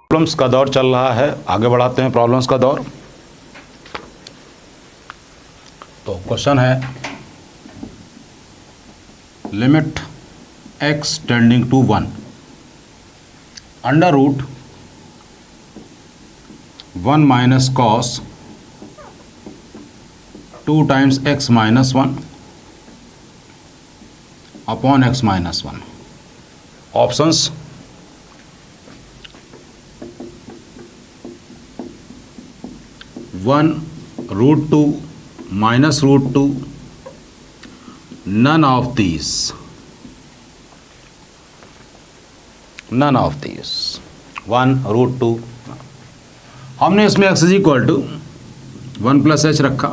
Problems का दौर चल रहा है, आगे बढ़ाते हैं प्रॉब्लम्स का दौर। तो क्वेश्चन है limit x tending to 1 under root 1 minus cos 2 times x minus 1 upon x minus 1। Options one root 2 minus root 2, none of these, none of these, 1 root 2। हमने इसमें x is equal to 1 plus h रखा,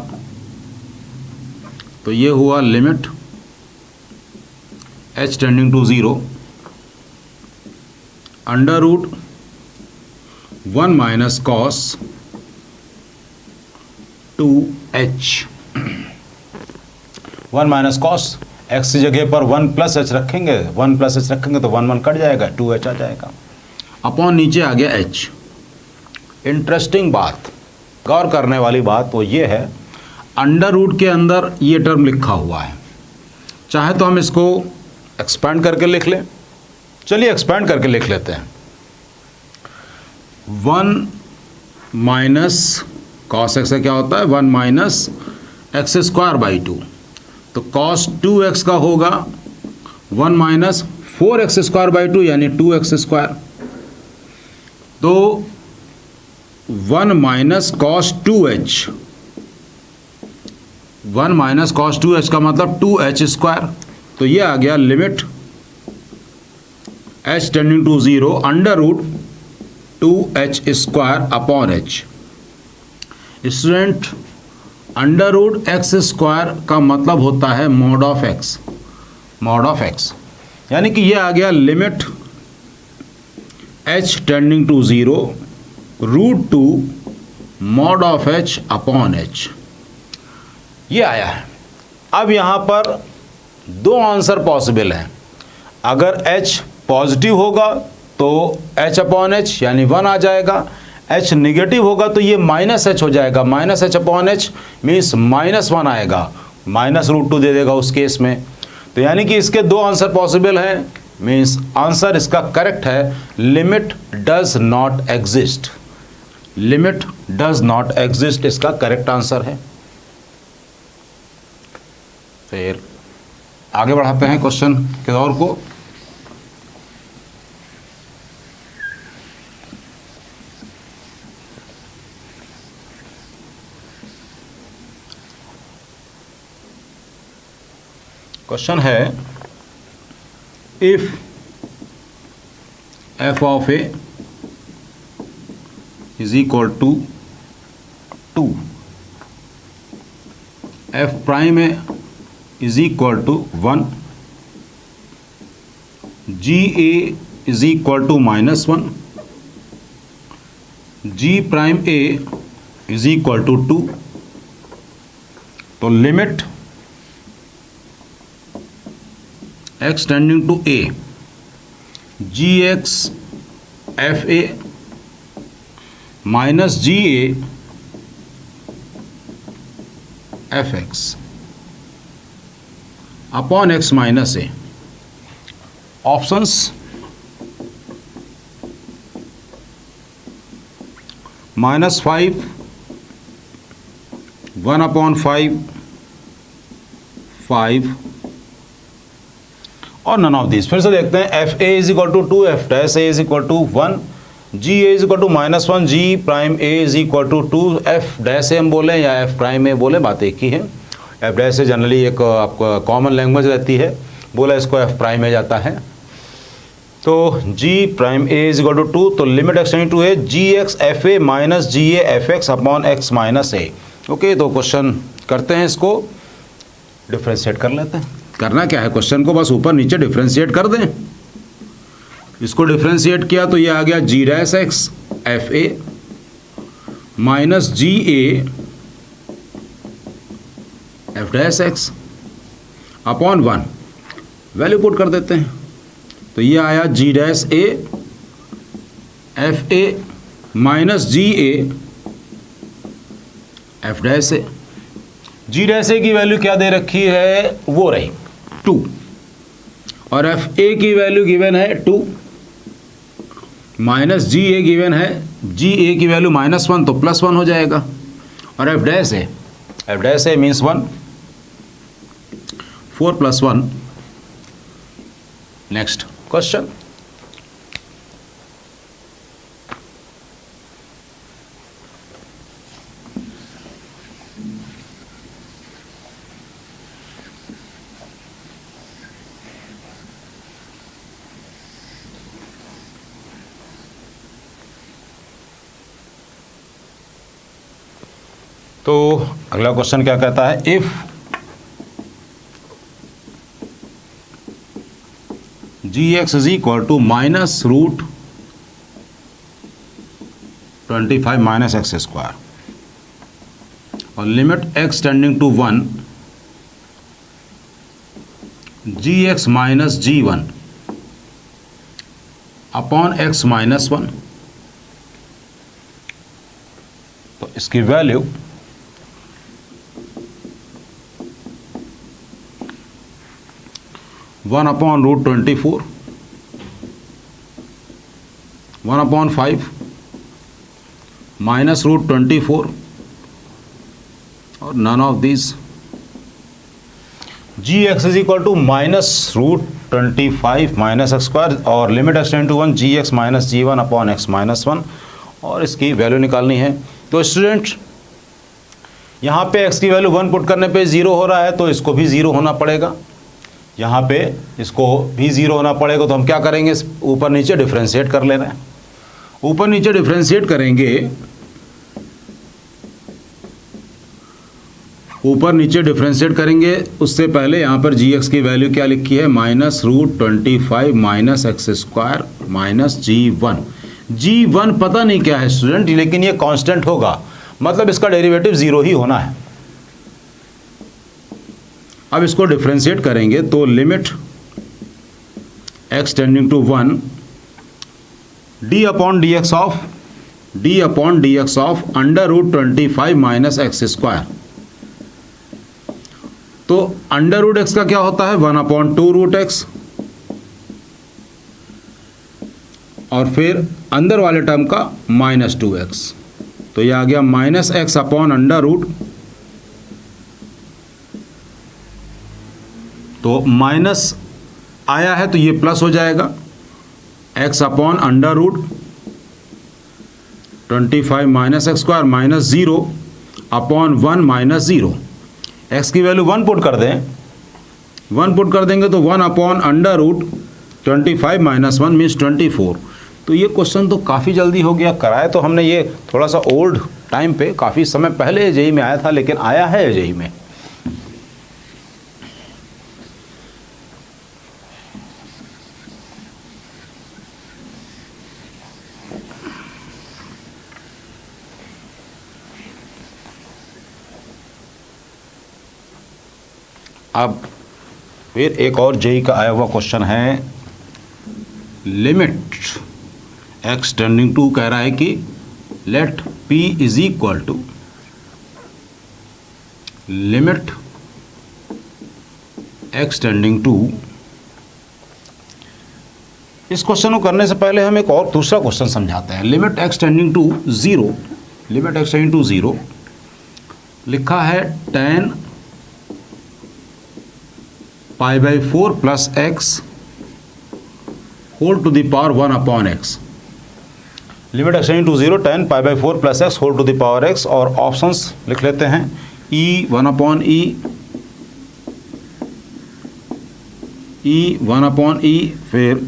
तो ये हुआ limit h tending to 0 under root 1 minus cos 2h। 1 minus cos, x की जगह पर 1 plus H रखेंगे, 1 प्लस एच रखेंगे तो 1 1 कट जाएगा, 2h आ जाएगा, अपॉन नीचे आ गया h। इंटरेस्टिंग बात, गौर करने वाली बात वो ये है, अंडर रूट के अंदर ये टर्म लिखा हुआ है। चाहे तो हम इसको एक्सपैंड करके लिख लें, चलिए एक्सपैंड करके लिख लेते हैं। 1 माइनस कॉस एक्स का क्या होता है, 1 माइनस एक्स स्क्वायर बाई 2, तो कॉस 2x का होगा 1 माइनस 4x स्क्वायर बाई 2 यानी 2x स्क्वायर। तो 1 minus cos 2h, 1 minus cos 2h का मतलब 2h स्क्वायर। तो ये आ गया limit h tending to 0 under root 2h square upon h। Student, under root x square का मतलब होता है mod of x, mod of x, यानी कि ये आ गया limit h tending to 0 root 2 mod of h upon h, ये आया है। अब यहाँ पर दो आंसर पॉसिबल हैं। अगर h पॉजिटिव होगा तो h अपॉन h यानी 1 आ जाएगा, h निगेटिव होगा तो ये माइनस h हो जाएगा, minus h upon h means minus 1 आएगा, माइनस रूट 2 दे देगा उस केस में। तो यानी कि इसके दो आंसर पॉसिबल हैं, मीन्स आंसर इसका करेक्ट है limit does not exist, limit does not exist इसका करेक्ट आंसर है। फिर आगे बढ़ाते हैं क्वेश्चन के दौर को। क्वेश्चन है if f of a is equal to 2, f prime a is equal to 1, g a is equal to -1, g prime a is equal to 2, तो limit x tending to a gx f a minus ji A F x upon x minus a. Options -5, 1/5, 5 और none of this. फिर से देखते हैं, F A is equal to 2, F dash A is equal to 1, G A is equal to -1, G prime A is equal to 2, F dash A हम बोलें या F prime ए बोले बात एक ही है। एफ डैश ए जनरली एक आपका कॉमन लैंग्वेज रहती है, बोला इसको एफ प्राइम ए जाता है। तो G prime A is equal to 2, तो limit extending to A G X F A minus ji A F x upon x minus A. Okay, तो क्वेश्चन करते हैं, इसको डिफ्रेंशिएट कर लेते हैं। करना क्या है, क्वेश्चन को बस ऊपर नीचे डिफ्रेंशिएट कर दें। इसको डिफ्रेंशिएट किया तो ये आ गया G dash X F A minus ji A F dash X. Upon 1 value put कर देते हैं, तो ये आया G dash A F A minus ji A F dash A. G dash A की वैल्यू क्या दे रखी है, वो रही 2, और एफ ए की वैल्यू गिवन है 2, माइनस जी ए गिवन है, जी ए की वैल्यू -1 तो +1 हो जाएगा, और F dash A means 1, 4 + 1। Next question, तो अगला क्वेश्चन क्या कहता है, if gx is equal to -√25 minus x square और limit x tending to 1 gx minus g1 upon x minus 1, तो इसकी वैल्यू 1/√24, 1/5 माइनस √24 और none of this. G X is equal to -√25 minus x square और limit x tending to 1 G x minus ji 1 upon x minus 1, और इसकी value निकालनी है। तो स्टूडेंट यहाँ पे x की वैल्यू 1 पुट करने पे 0 हो रहा है, तो इसको भी 0 होना पड़ेगा, यहाँ पे इसको भी 0 होना पड़ेगा। तो हम क्या करेंगे, ऊपर नीचे डिफ्रेंशिएट कर ले रहे हैं, ऊपर नीचे डिफ्रेंशिएट करेंगे, ऊपर नीचे डिफ्रेंशिएट करेंगे। उससे पहले यहाँ पर gx की वैल्यू क्या लिखी है, -√25 minus x square minus g1। g1 पता नहीं क्या है स्टूडेंट, लेकिन ये कांस्टेंट होगा, मतलब इसका डेरिवेटिव 0 ही होना है। अब इसको डिफ्रेंशिएट करेंगे तो limit x tending to 1 d upon d x of √25 minus x square. तो √x का क्या होता है, 1/2√x, और फिर अंदर वाले टर्म का -2x, तो ये आ गया -x अपॉन √, तो माइनस आया है तो ये प्लस हो जाएगा, x upon √25 minus x square minus 0 upon 1 minus 0। x की वैल्यू 1 पुट कर दें, 1 पुट कर देंगे तो 1 अपॉन √25 माइनस 1 मीन्स 24। तो ये क्वेश्चन तो काफ़ी जल्दी हो गया, कराया तो हमने ये थोड़ा सा ओल्ड टाइम पे, काफ़ी समय पहले जेईई में आया था, लेकिन आया है जेईई में। अब फिर एक और जेईई का आया हुआ क्वेश्चन है, लिमिट x टेंडिंग टू, कह रहा है कि let p is equal to limit x tending to. इस क्वेश्चन को करने से पहले हम एक और दूसरा क्वेश्चन समझाते हैं। Limit x tending to 0, limit x tending to 0 लिखा है tan π/4 plus x whole to the power 1 upon x। Limit x tending to 0 tan π/4 plus x whole to the power x, और ऑप्शंस लिख लेते हैं, e 1 upon e, फिर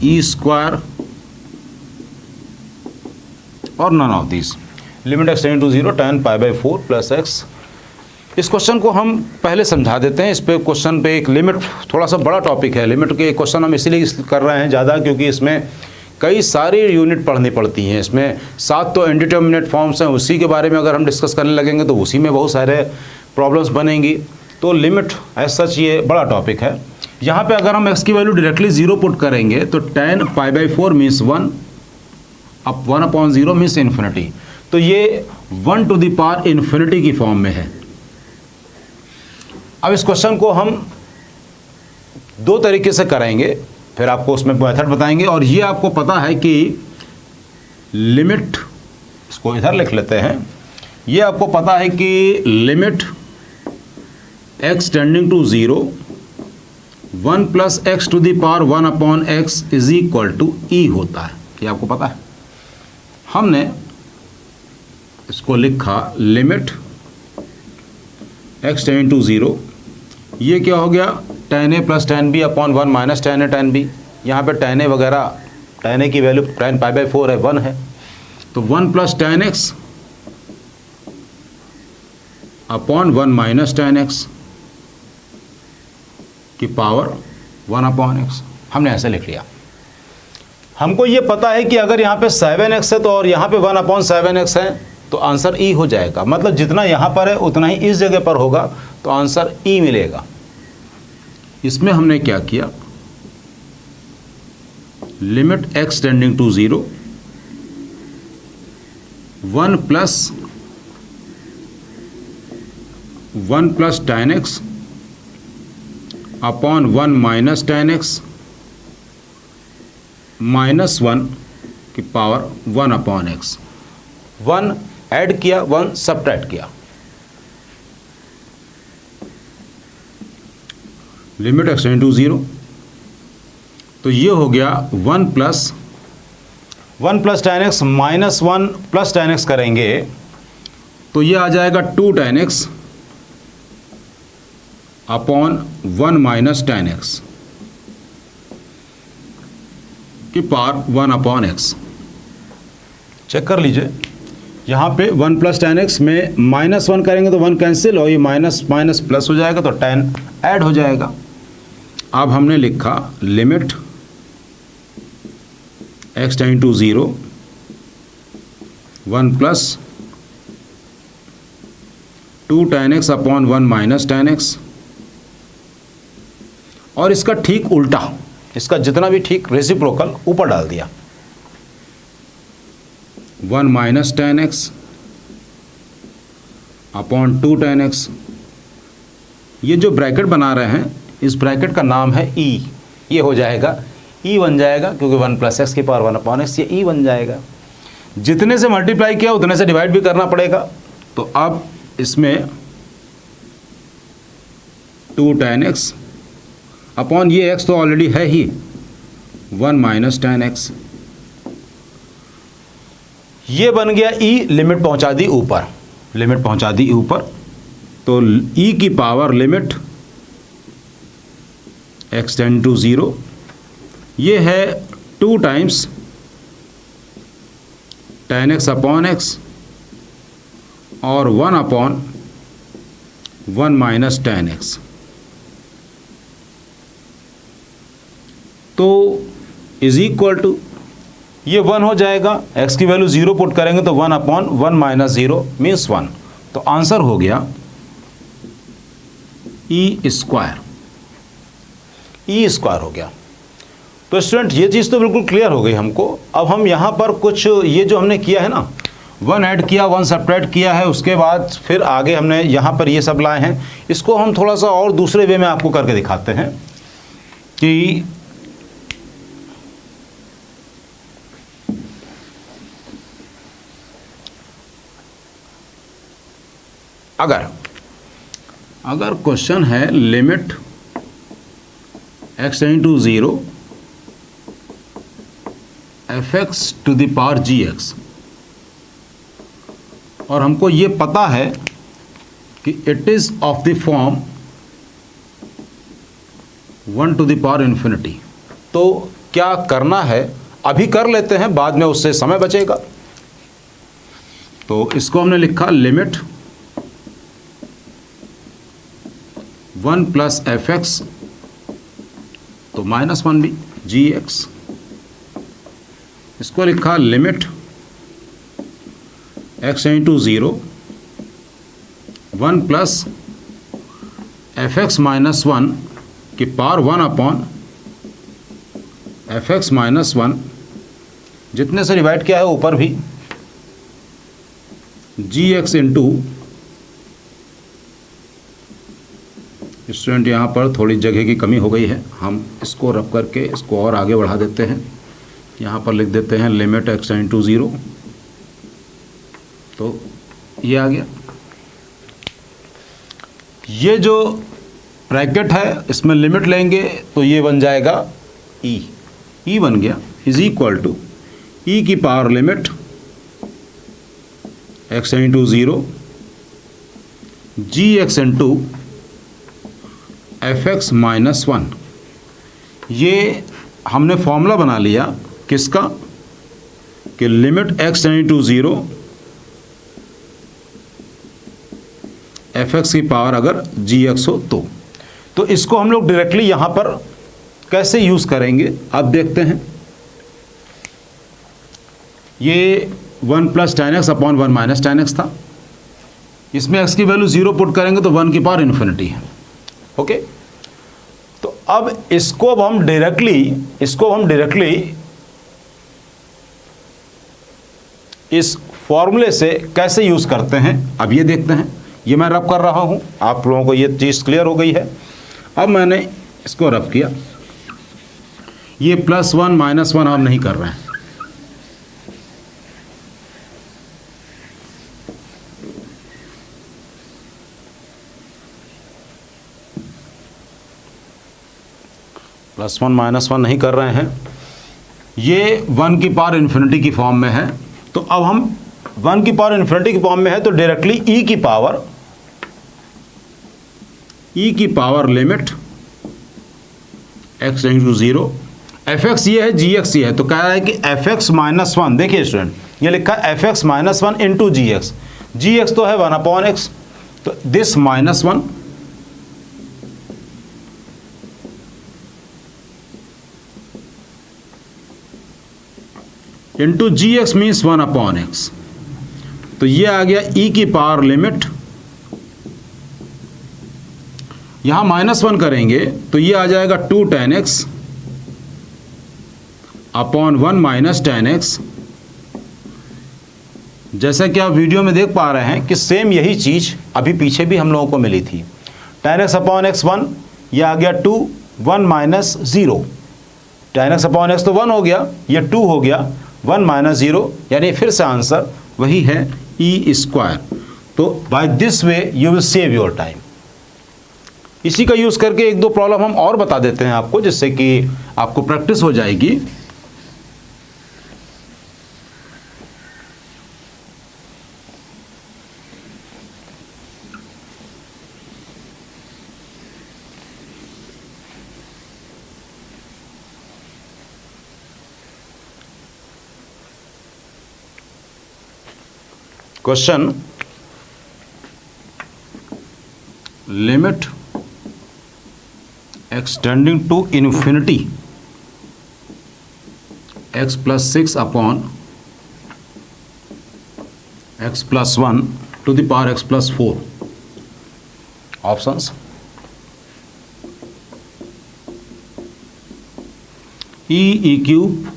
e square और none of this. Limit x tending to 0 tan π/4 plus x। इस question को हम पहले समझा देते हैं। इस पे क्वेश्चन पे एक लिमिट थोड़ा सा बड़ा टॉपिक है। लिमिट के क्वेश्चन हम इसीलिए कर रहे हैं ज़्यादा, क्योंकि इसमें कई सारी यूनिट पढ़नी पड़ती हैं। इसमें 7 तो इंडिटरमिनेट फॉर्म्स हैं, उसी के बारे में अगर हम डिस्कस करने लगेंगे तो उसी में बहुत सारे प्रॉब्लम्स बनेंगी। तो लिमिट एज सच ये बड़ा टॉपिक है। यहाँ पे अगर हम x की वैल्यू डायरेक्टली 0 पुट करेंगे तो tan π/4 मीन्स 1 अब 1/0 मीन्स इन्फिनिटी। तो ये 1 टू द पावर इन्फिनिटी की फॉर्म में है। अब इस क्वेश्चन को हम दो तरीके से करेंगे, फिर आपको उसमें मेथड बताएंगे। और ये आपको पता है कि लिमिट, इसको इधर लिख लेते हैं, ये आपको पता है कि limit x tending to 0 1 plus X to the power 1/x is equal to E होता है। ये आपको पता है। हमने इसको लिखा लिमिट x टेंडिंग टू 0, ये क्या हो गया tan a plus tan b upon 1 minus tan a tan b। यहाँ पे tan a वगैरह, tan a की वैल्यू tan π/4 है, 1 है, तो 1 plus tan x upon 1 minus tan x की पावर 1/x। हमने ऐसे लिख लिया। हमको ये पता है कि अगर यहाँ पे 7x है तो और यहाँ पे 1/7x है तो आंसर ई हो जाएगा। मतलब जितना यहाँ पर है उतना ही इस जगह पर होगा, तो आंसर ई मिलेगा। इसमें हमने क्या किया, limit x tending to 0 1 plus tan x upon 1 minus tan x minus 1 की पावर 1/x। 1 ऐड किया, 1 सब्ट्रैक्ट किया। लिमिट x टेंडिंग टू 0, तो ये हो गया 1 plus tan x minus 1 plus tan x करेंगे तो ये आ जाएगा 2 tan x upon 1 minus tan x की पावर 1/x। चेक कर लीजिए, यहाँ पे 1 प्लस tan x में माइनस 1 करेंगे तो 1 कैंसिल और ये माइनस माइनस प्लस हो जाएगा तो tan ऐड हो जाएगा। अब हमने लिखा limit x tending to 0 1 plus 2 tan x upon 1 minus tan x, और इसका ठीक उल्टा, इसका जितना भी ठीक रेसिप्रोकल ऊपर डाल दिया। 1 minus tan x upon 2 tan x। ये जो ब्रैकेट बना रहे हैं इस ब्रैकेट का नाम है e। ये हो जाएगा e बन जाएगा, क्योंकि 1 प्लस एक्स की पावर 1/x, ये e बन जाएगा। जितने से मल्टीप्लाई किया उतने से डिवाइड भी करना पड़ेगा। तो अब इसमें 2 tan x अपॉन ये x तो ऑलरेडी है ही 1 माइनस tan x, ये बन गया e। लिमिट पहुंचा दी ऊपर, लिमिट पहुंचा दी ऊपर, तो e की power limit x tending to 0, ये है 2 times tan x upon x और 1/1 माइनस tan x। तो इज इक्वल टू ये 1 हो जाएगा। x की वैल्यू 0 पुट करेंगे तो 1/1 माइनस 0 मीन्स 1। तो आंसर हो गया e स्क्वायर, e स्क्वायर हो गया। तो स्टूडेंट ये चीज़ तो बिल्कुल क्लियर हो गई हमको। अब हम यहाँ पर कुछ ये जो हमने किया है ना, 1 ऐड किया, 1 सब्ट्रैक्ट किया है, उसके बाद फिर आगे हमने यहाँ पर ये सब लाए हैं, इसको हम थोड़ा सा और दूसरे वे में आपको करके दिखाते हैं कि अगर क्वेश्चन है limit x tending to 0 fx to the power gx, और हमको ये पता है कि it is of the form 1 to the power infinity. तो क्या करना है अभी कर लेते हैं, बाद में उससे समय बचेगा। तो इसको हमने लिखा लिमिट 1 प्लस fx, तो -1 भी gx। इसको लिखा limit x tending to 0 1 plus F x minus one की power 1 upon F x minus one, जितने से डिवाइड किया है ऊपर भी जी एक्स इंटू, स्टूडेंट यहाँ पर थोड़ी जगह की कमी हो गई है, हम इसको रब करके इसको और आगे बढ़ा देते हैं। यहाँ पर लिख देते हैं लिमिट एक्स टेंडिंग टू 0, तो ये आ गया। ये जो ब्रैकेट है इसमें लिमिट लेंगे तो ये बन जाएगा ई बन गया, इज इक्वल टू ई की power limit x tending to 0 g x into f x minus 1। ये हमने फॉर्मूला बना लिया किसका, कि limit x tending to 0 f x की पावर अगर जी एक्स हो तो इसको हम लोग डायरेक्टली यहाँ पर कैसे यूज़ करेंगे अब देखते हैं। ये 1 plus tan x upon 1 minus tan x था, इसमें x की वैल्यू 0 पुट करेंगे तो 1 की पावर इन्फिनिटी है। ओके, तो अब इसको हम डायरेक्टली इस फॉर्मूले से कैसे यूज़ करते हैं अब ये देखते हैं। ये मैं रब कर रहा हूँ, आप लोगों को ये चीज़ क्लियर हो गई है। अब मैंने इसको रब किया, ये +1 -1 हम नहीं कर रहे हैं, +1 -1 नहीं कर रहे हैं, ये 1 की पावर इन्फिनिटी की फॉर्म में है। तो अब हम 1 की पावर इन्फिनिटी की फॉर्म में है तो डायरेक्टली ई की power limit x tending to 0, f x ये है जी एक्स ये है, तो कह रहा है कि एफ एक्स माइनस 1, देखिए स्टूडेंट ये लिखा है f x minus 1 into g x तो है 1 अपॉन एक्स, तो this -1 into g x means 1 upon x, तो ये आ गया ई की पावर लिमिट, यहां -1 करेंगे तो ये आ जाएगा 2 tan x upon 1 minus tan x। जैसा कि आप वीडियो में देख पा रहे हैं कि सेम यही चीज अभी पीछे भी हम लोगों को मिली थी। tan x अपॉन x 1, ये आ गया 2, 1 minus 0, tan x upon x तो 1 हो गया, ये 2 हो गया, 1 माइनस 0, यानी फिर से आंसर वही है ई स्क्वायर। तो by this way you will save your time. इसी का यूज़ करके एक दो प्रॉब्लम हम और बता देते हैं आपको, जिससे कि आपको प्रैक्टिस हो जाएगी। Question, limit x tending to infinity x + 6 upon x + 1 to the power x + 4। Options, e cube,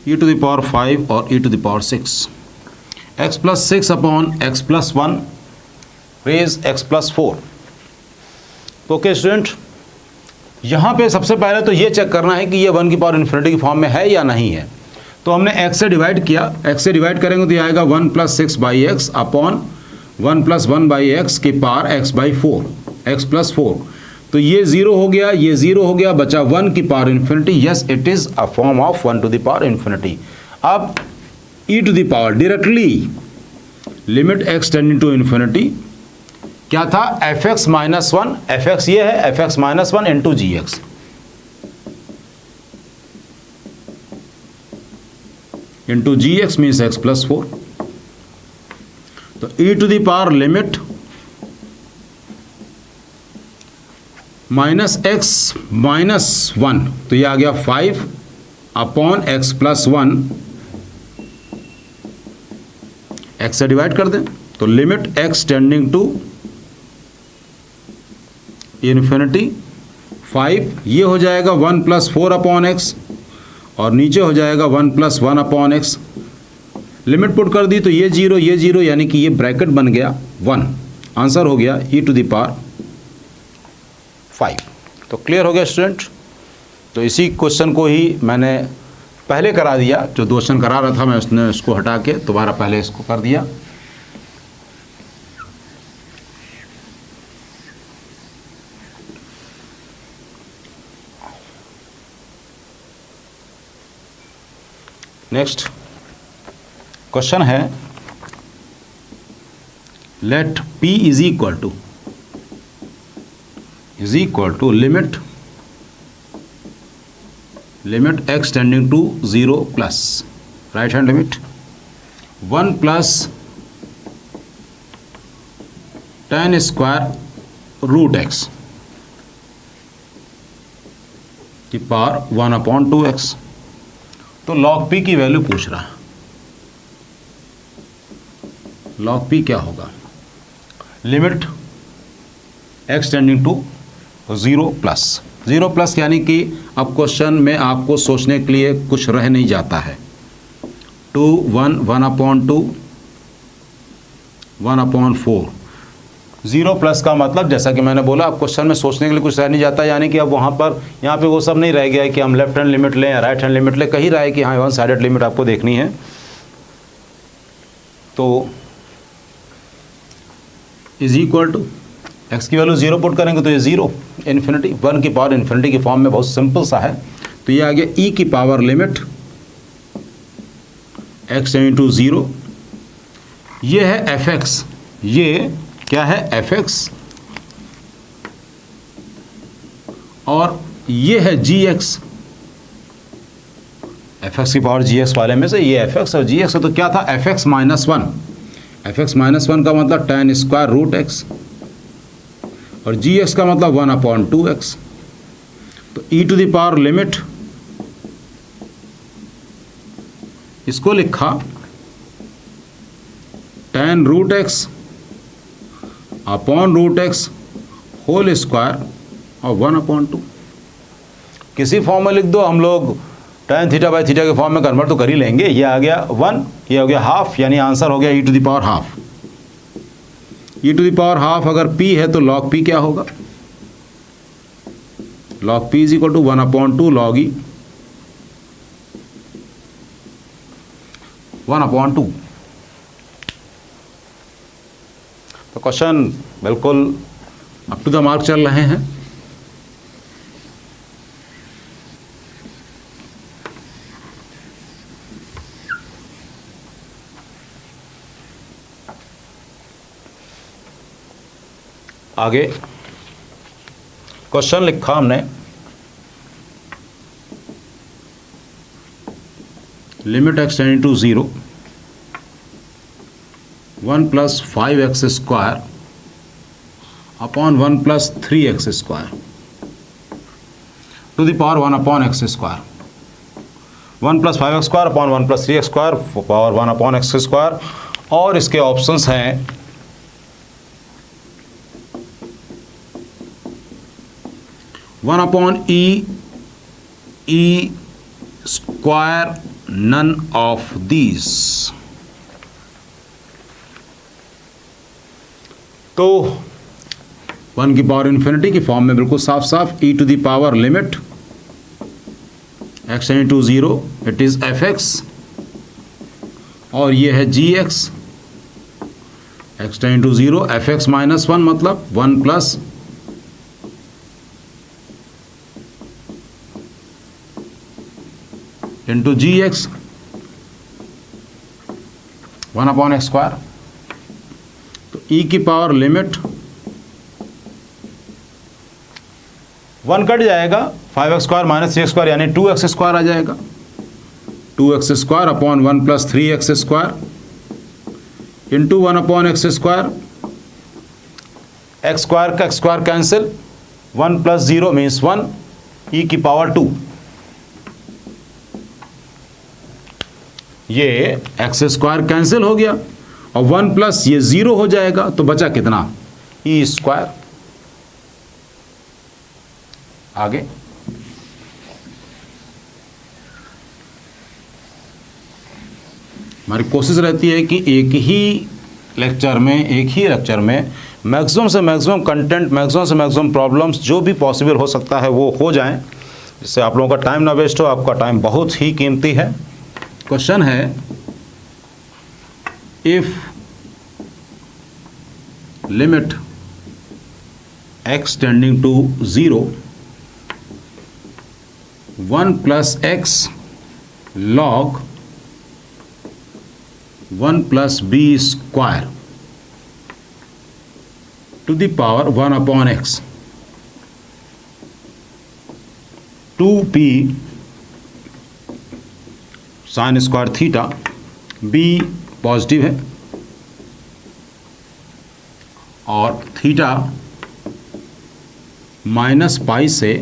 e to the power 5 और e to the power 6, x + 6 upon x + 1 raise x + 4। तो ओके स्टूडेंट, यहाँ पे सबसे पहले तो ये check करना है कि ये 1 की पावर इन्फिनिटी की फॉर्म में है या नहीं है। तो हमने x से डिवाइड किया, x से डिवाइड करेंगे तो ये आएगा 1 + 6/x अपॉन 1 + 1/x की पावर x/4, x + 4। तो ये 0 हो गया, ये 0 हो गया, बचा 1 की power infinity. Yes, it is a form of 1 to the power infinity. अब e to the power directly limit x tending to infinity क्या था, f x minus 1, f x ये है f x minus 1 into g x, into g x means x + 4। तो e to the power limit -x - 1, तो ये आ गया 5 upon x + 1, x से डिवाइड कर दें तो limit x tending to infinity 5, ये हो जाएगा 1 + 4/x और नीचे हो जाएगा 1 + 1/x। लिमिट पुट कर दी तो ये 0 यानी कि ये ब्रैकेट बन गया 1। आंसर हो गया e⁵ 5। तो क्लियर हो गया स्टूडेंट। तो इसी क्वेश्चन को ही मैंने पहले करा दिया, जो क्वेश्चन करा रहा था मैं उसने उसको हटा के दोबारा पहले इसको कर दिया। नेक्स्ट क्वेश्चन है, let p is equal to limit x tending to 0 plus right hand limit 1 + tan² √x की पावर 1/2x। तो log p की वैल्यू पूछ रहा है। log p क्या होगा? Limit x tending to 0 plus यानी कि अब क्वेश्चन में आपको सोचने के लिए कुछ रह नहीं जाता है। 2 1 1/2 1/4 0 प्लस का मतलब जैसा कि मैंने बोला, अब क्वेश्चन में सोचने के लिए कुछ रह नहीं जाता, यानी कि अब वहाँ पर यहाँ पे वो सब नहीं रह गया है कि हम लेफ्ट हैंड लिमिट लें या राइट हैंड लिमिट लें। कहीं रहा है कि हाँ वन साइडेड लिमिट आपको देखनी है। तो इज इक्वल टू एक्स की वैल्यू 0 पुट करेंगे तो ये 0 इन्फिनिटी 1 की पावर इन्फिनिटी की फॉर्म में, बहुत सिंपल सा है। तो ये आ गया e की power limit x tending to 0। ये है fx, ये क्या है fx, और ये है gx। fx की पावर gx वाले में से ये fx और gx है। तो क्या था? fx -1 का मतलब tan² √x और gx का मतलब 1/2x। तो e⁵ लिमिट इसको लिखा tan √x upon √x whole square और 1/2। किसी फॉर्म में लिख दो, हम लोग tan θ/θ के फॉर्म में कन्वर्ट तो कर ही लेंगे। ये आ गया 1, ये हो गया हाफ, यानी आंसर हो गया e⁵. e⁵ अगर p है तो log p क्या होगा? log p = 1/2 log e 1/2। तो क्वेश्चन बिल्कुल अप टू द मार्क चल रहे हैं। आगे क्वेश्चन लिखा हमने, limit x tending to 0 1 + 5x² upon 1 + 3x² to the power 1/x²। 1 + 5x² upon 1 + 3x² power 1/x²। और इसके ऑप्शंस हैं 1/e square none of these। तो 1 की पावर इन्फिनिटी की फॉर्म में बिल्कुल साफ साफ e⁵ limit x tending to 0 it is fx और ये है gx x tending to 0 fx -1 मतलब 1 + इंटू gx 1/x²। तो e की पावर लिमिट 1 कट जाएगा, 5x² - 3x² यानी 2x² आ जाएगा। 2x² upon 1 + 3x² into 1/x²। x² का x² कैंसिल, 1 + 0 मीन्स 1 e की पावर 2। ये x² कैंसिल हो गया और 1 प्लस ये 0 हो जाएगा, तो बचा कितना? e²। आगे हमारी कोशिश रहती है कि एक ही लेक्चर में मैक्सिमम से मैक्सिमम कंटेंट, मैक्सिमम से मैक्सिमम प्रॉब्लम्स जो भी पॉसिबल हो सकता है वो हो जाएं, जिससे आप लोगों का टाइम ना वेस्ट हो। आपका टाइम बहुत ही कीमती है। क्वेश्चन है, if limit x tending to 0 1 plus x log 1 plus b square to the power 1 upon x 2p sine square theta, b positive है और थीटा माइनस पाई से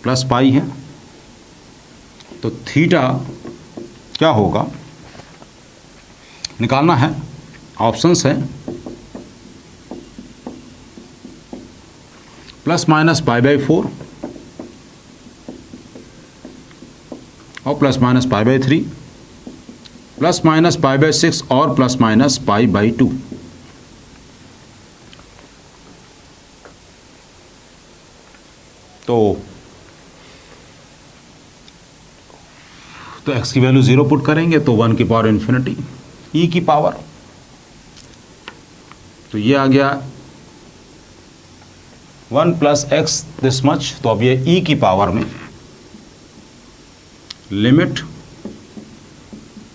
प्लस पाई है, तो थीटा क्या होगा निकालना है। ऑप्शंस है प्लस माइनस पाई बाई 4 और plus minus pi by 3, plus minus pi by 6 और प्लस माइनस पाई बाई 2। तो x की वैल्यू 0 पुट करेंगे तो 1 की पावर इन्फिनिटी e की पावर, तो ये आ गया 1 प्लस एक्स दिस मच। तो अब ये e की पावर में limit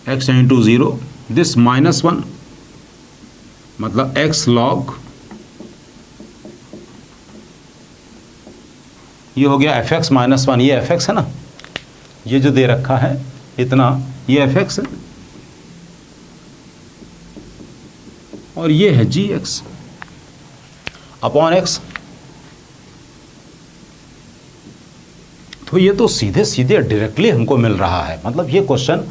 x into 0 this minus 1 मतलब x लॉग, ये हो गया fx माइनस 1। ये fx है ना, ये जो दे रखा है इतना, ये fx है और ये है gx अपॉन x। तो ये तो सीधे सीधे डायरेक्टली हमको मिल रहा है। मतलब ये क्वेश्चन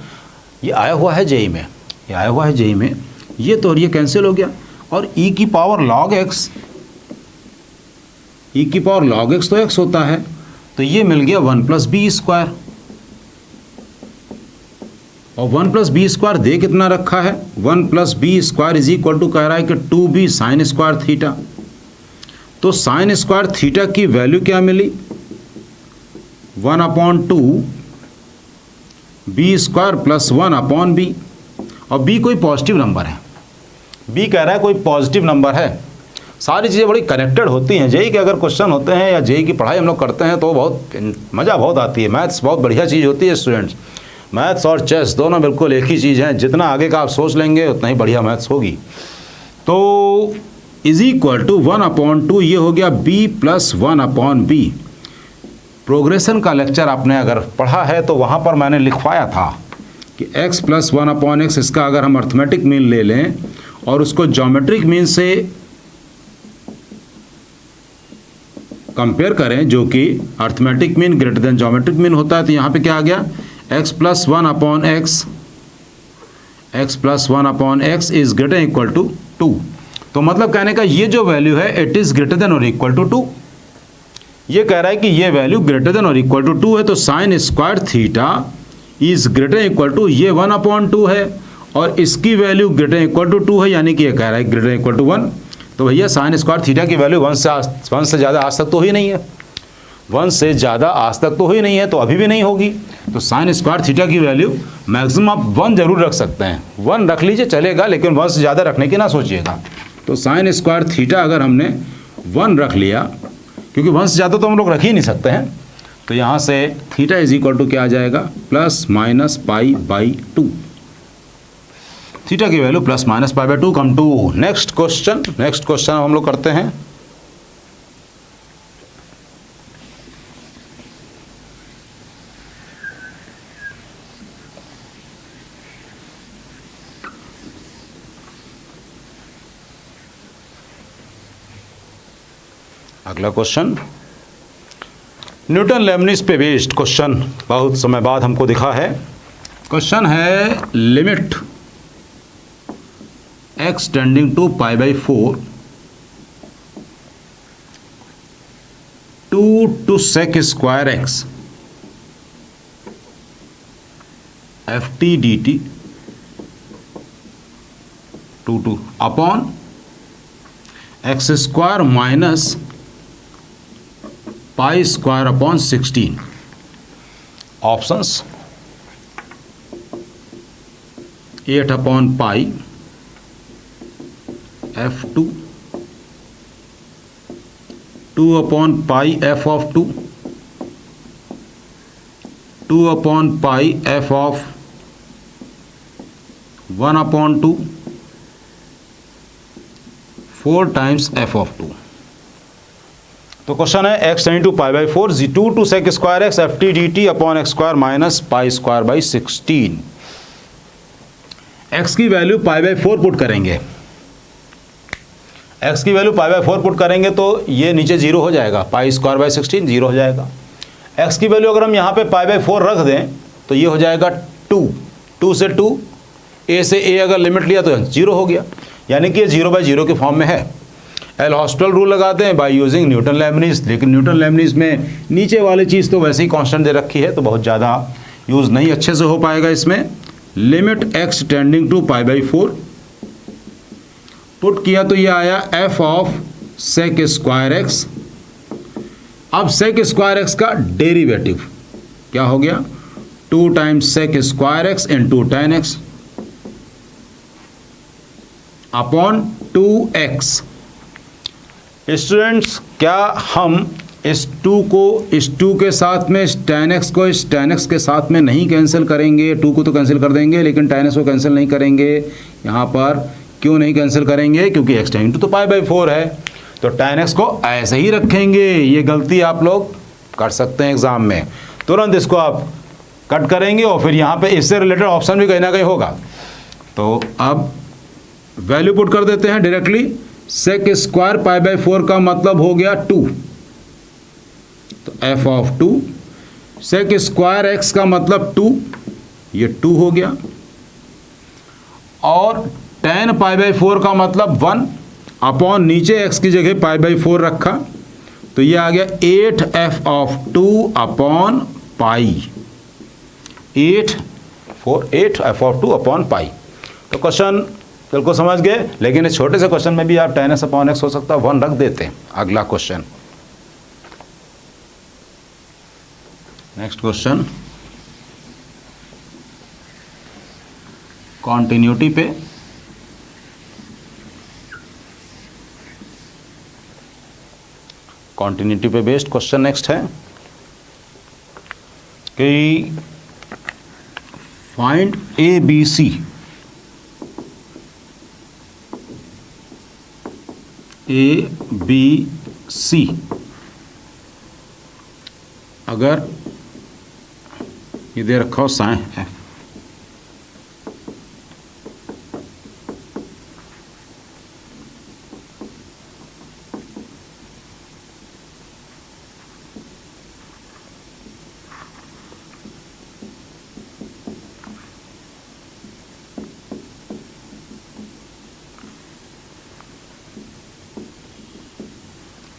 ये आया हुआ है जेई में, ये तो और ये कैंसिल हो गया और e की पावर log x, e की पावर log x तो x होता है, तो ये मिल गया 1 प्लस बी स्क्वायर। और 1 प्लस बी स्क्वायर दे कितना रखा है, 1 plus b square is equal to कह रहा है कि 2b साइन स्क्वायर थीटा। तो साइन स्क्वायर थीटा की वैल्यू क्या मिली, 1 upon 2 b square plus 1 upon b. और b कोई पॉजिटिव नंबर है, b कह रहा है कोई पॉजिटिव नंबर है। सारी चीज़ें बड़ी कनेक्टेड होती हैं। जेई के अगर क्वेश्चन होते हैं या जेई की पढ़ाई हम लोग करते हैं तो बहुत मज़ा बहुत आती है। मैथ्स बहुत बढ़िया चीज़ होती है स्टूडेंट्स। मैथ्स और चेस दोनों बिल्कुल एक ही चीज़ हैं। जितना आगे का आप सोच लेंगे उतना ही बढ़िया मैथ्स होगी। तो इज इक्वल टू 1 अपॉन 2, ये हो गया b plus 1 upon b. Progression का लेक्चर आपने अगर पढ़ा है तो वहाँ पर मैंने लिखवाया था कि x प्लस 1 अपॉन एक्स, इसका अगर हम अर्थमेटिक मीन ले लें और उसको ज्योमेट्रिक मीन से कंपेयर करें, जो कि arithmetic mean greater than geometric mean होता है, तो यहाँ पे क्या आ गया, x plus 1 upon x, x plus 1 upon x is greater equal to 2। तो मतलब कहने का ये जो वैल्यू है इट इज ग्रेटर देन और इक्वल टू 2। ये कह रहा है कि ये वैल्यू ग्रेटर देन और इक्वल टू 2 है, तो sine square theta is greater equal to, ये 1 अपॉन 2 है और इसकी वैल्यू ग्रेटर इक्वल टू 2 है, यानी कि ये कह रहा है ग्रेटर इक्वल टू 1। तो भैया साइन स्क्वायर थीटा की वैल्यू 1 से ज़्यादा आज तक तो ही नहीं है, 1 से ज़्यादा आज तक तो ही नहीं है, तो अभी भी नहीं होगी। तो साइन स्क्वायर थीटा की वैल्यू मैक्सिमम आप 1 जरूर रख सकते हैं, 1 रख लीजिए चलेगा, लेकिन 1 से ज़्यादा रखने की ना सोचिएगा। तो साइन स्क्वायर थीटा अगर हमने 1 रख लिया, क्योंकि 1 से ज़्यादा तो हम लोग रख ही नहीं सकते हैं, तो यहाँ से थीटा इज इक्वल टू क्या आ जाएगा, plus minus pi by 2। Theta की value plus minus pi by 2। Come to next question हम लोग करते हैं। अगला क्वेश्चन न्यूटन लेबनिज पे बेस्ड क्वेश्चन, बहुत समय बाद हमको दिखा है। क्वेश्चन है limit x tending to pi by 4 two to sec square x F T D T to upon x square minus pi square upon 16। Options 8 upon pi F two, 2 upon pi f of 2, 2 upon pi f of 1 upon 2, 4 times f of 2। तो question है x tending to pi by 4 2 to sec square x F T D t upon x square minus pi square by 16। x की value pi by 4 put करेंगे, x की value pi by 4 put करेंगे तो ये नीचे 0 हो जाएगा, पाई स्क्वायर बाई 16 0 हो जाएगा। x की वैल्यू अगर हम यहाँ पे पाई बाई 4 रख दें तो ये हो जाएगा 2, 2 से 2, a से a अगर लिमिट लिया तो 0 हो गया, यानी कि ये 0 बाई 0 के फॉर्म में है। एल हॉस्पिटल रूल लगाते हैं बाय यूजिंग न्यूटन लेबनीज, लेकिन न्यूटन लेबनीज में नीचे वाली चीज़ तो वैसे ही कांस्टेंट दे रखी है तो बहुत ज़्यादा यूज़ नहीं अच्छे से हो पाएगा इसमें। Limit x tending to pi by 4 put किया तो ये आया f of sec square x. अब सेक स्क्वायर एक्स का डेरिवेटिव क्या हो गया, 2 times sec square x into tan x upon 2x। Students, क्या हम इस 2 को इस 2 के साथ में इस tan x को इस tan x के साथ में नहीं कैंसिल करेंगे? 2 को तो कैंसिल कर देंगे लेकिन tan x को कैंसिल नहीं करेंगे। यहाँ पर क्यों नहीं कैंसिल करेंगे? क्योंकि x टेंडिंग टू तो पाई बाई 4 है, तो tan x को ऐसे ही रखेंगे। ये गलती आप लोग कर सकते हैं एग्जाम में, तुरंत इसको आप कट करेंगे और फिर यहाँ पे इससे रिलेटेड ऑप्शन भी कहीं ना कहीं होगा। तो अब वैल्यू पुट कर देते हैं directly. Sec square pi by 4 का मतलब हो गया 2, तो f of 2। Sec square x का मतलब 2, ये 2 हो गया। और tan पाई बाई 4 का मतलब 1 अपॉन नीचे एक्स की जगह पाई बाई 4 रखा तो ये आ गया 8 F of 2 upon pi, 8 F of 2 upon पाई। तो क्वेश्चन बिल्कुल समझ गए, लेकिन इस छोटे से क्वेश्चन में भी आप tan s अपॉन x हो सकता है 1 रख देते हैं। अगला क्वेश्चन, नेक्स्ट क्वेश्चन कॉन्टिन्यूटी पे। कॉन्टिन्यूटी पे बेस्ड क्वेश्चन नेक्स्ट है कि find a b c a b c. अगर ये दे रखा हो साइन एफ,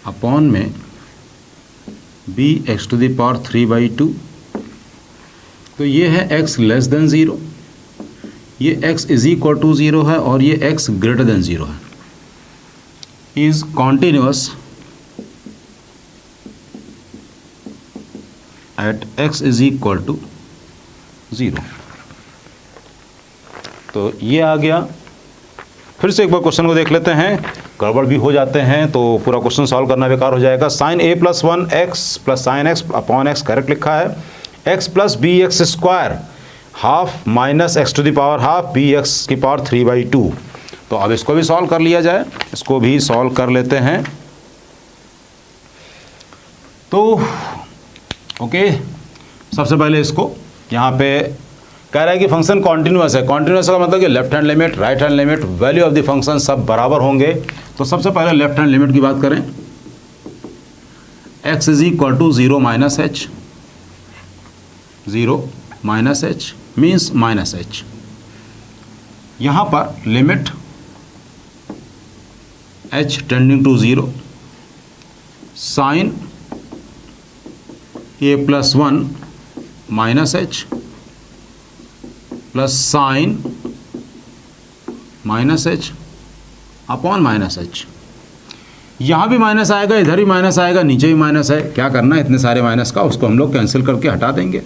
अपॉन में b x to the power 3/2, तो ये है x लेस देन 0, ये x इज इक्वल टू 0 है और ये x ग्रेटर देन 0 है, is continuous at x is equal to 0। तो ये आ गया। फिर से एक बार क्वेश्चन को देख लेते हैं, गड़बड़ भी हो जाते हैं तो पूरा क्वेश्चन सॉल्व करना बेकार हो जाएगा। Sine a plus 1 x plus sine x upon x correct लिखा है। x plus B x square half minus x to the power half b x की पावर 3/2। तो अब इसको भी सॉल्व कर लिया जाए, इसको भी सॉल्व कर लेते हैं। तो ओके, सबसे पहले इसको यहाँ पे कह रहा है कि फंक्शन कॉन्टिन्यूअस है। कॉन्टिन्यूअस का मतलब कि left hand limit, right hand limit, value of the function सब बराबर होंगे। तो सबसे पहले लेफ्ट हैंड लिमिट की बात करें, x is equal to 0 minus h, 0 minus h means minus h. यहाँ पर limit h tending to 0 sine A plus one minus h plus sine minus h upon minus h. यहाँ भी minus आएगा, इधर भी माइनस आएगा, नीचे भी माइनस है। क्या करना है इतने सारे माइनस का, उसको हम लोग कैंसिल करके हटा देंगे।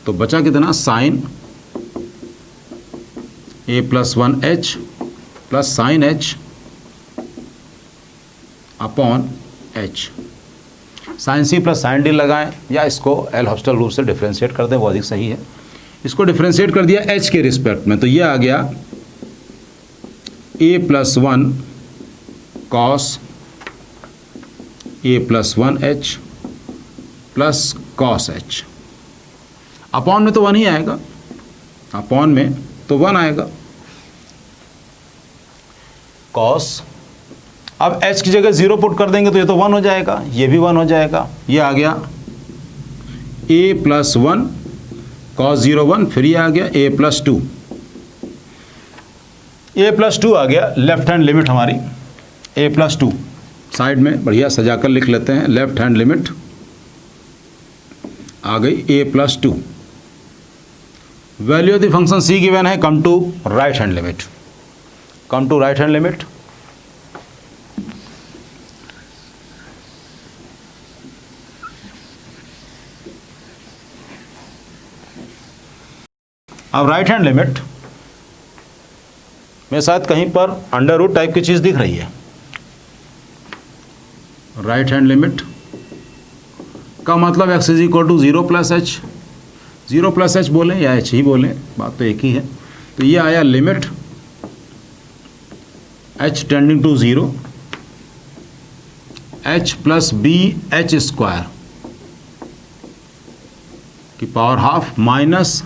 तो बचा कितना, साइन ए plus one H plus sine H upon H. Sine C plus sine D लगाएं या इसको एल हॉस्टल रूल से डिफ्रेंशिएट कर दें, वो अधिक सही है। इसको डिफ्रेंशिएट कर दिया एच के रिस्पेक्ट में, तो ये आ गया A plus one cos A plus one H plus cos H. Upon में तो वन ही आएगा, अपॉन में तो वन आएगा कॉस। अब h की जगह 0 पुट कर देंगे तो ये तो 1 हो जाएगा, ये भी 1 हो जाएगा। ये आ गया a प्लस वन कॉस 0 1, फिर ये आ गया a plus two. a plus two आ गया, लेफ्ट हैंड लिमिट हमारी a प्लस टू साइड में बढ़िया सजा कर लिख लेते हैं। लेफ्ट हैंड लिमिट आ गई a plus two. Value of the function c given है, come to right hand limit, come to right hand limit. अब राइट हैंड लिमिट में शायद कहीं पर अंडर रूट टाइप की चीज़ दिख रही है। राइट हैंड लिमिट का मतलब x is equal to 0 plus h, 0 plus h बोलें या h ही बोलें, बात तो एक ही है। तो ये आया limit h tending to 0 h plus B H square की पावर हाफ माइनस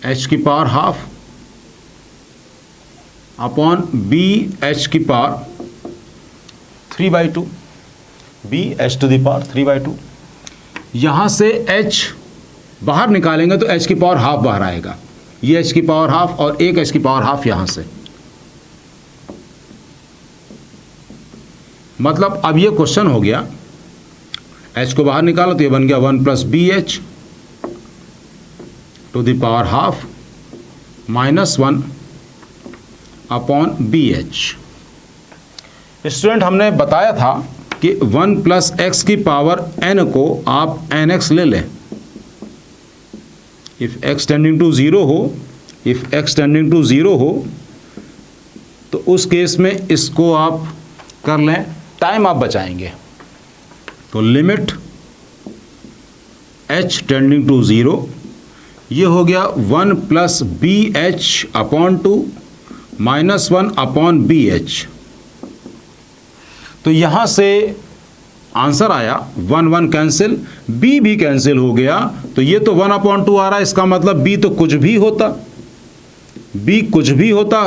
h की power half upon B H की power 3/2, B H to the power 3/2। यहाँ से h बाहर निकालेंगे तो h की पावर हाफ बाहर आएगा, ये h की पावर हाफ और एक h की पावर हाफ यहाँ से। मतलब अब ये क्वेश्चन हो गया, h को बाहर निकालो तो ये बन गया 1 plus B H to the power half minus 1 upon B h. Student हमने बताया था कि 1 प्लस एक्स की पावर n को आप nx ले लें। इफ x टेंडिंग टू 0 हो, इफ x टेंडिंग टू 0 हो तो उस केस में इसको आप कर लें, टाइम आप बचाएंगे। तो लिमिट h टेंडिंग टू 0, ये हो गया 1 plus B h upon 2 minus 1 upon B h. तो यहाँ से आंसर आया 1 1 कैंसिल, b भी कैंसिल हो गया, तो ये तो 1 अपॉन 2 आ रहा है, इसका मतलब b तो कुछ भी होता, b कुछ भी होता।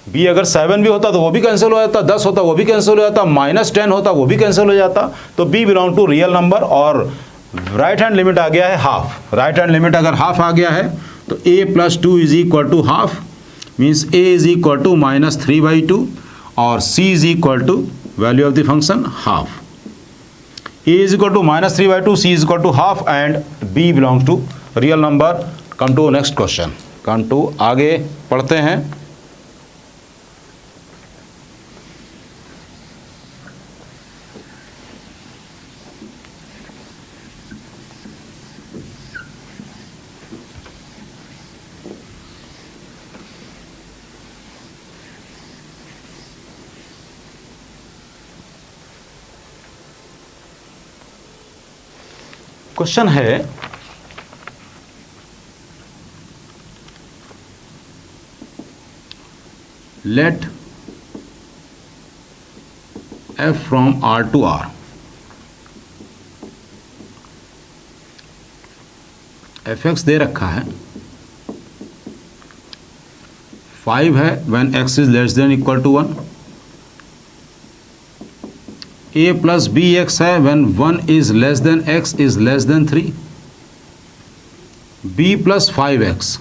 b अगर 7 भी होता तो वो भी कैंसिल हो जाता, 10 होता वो भी कैंसिल हो जाता, -10 होता वो भी कैंसिल हो जाता। तो b belong to real number और राइट हैंड लिमिट आ गया है हाफ। राइट हैंड लिमिट अगर हाफ आ गया है तो a plus 2 is equal to half, means a is equal to -3/2 और c is equal to value of the function half. a is equal to -3/2, c is equal to half and b belongs to real number. Come to next question, come to आगे पढ़ते हैं। Question है let f from R to R, fx दे रखा है 5 है when x is less than equal to 1, a plus B X है when 1 is less than x is less than 3, b plus 5x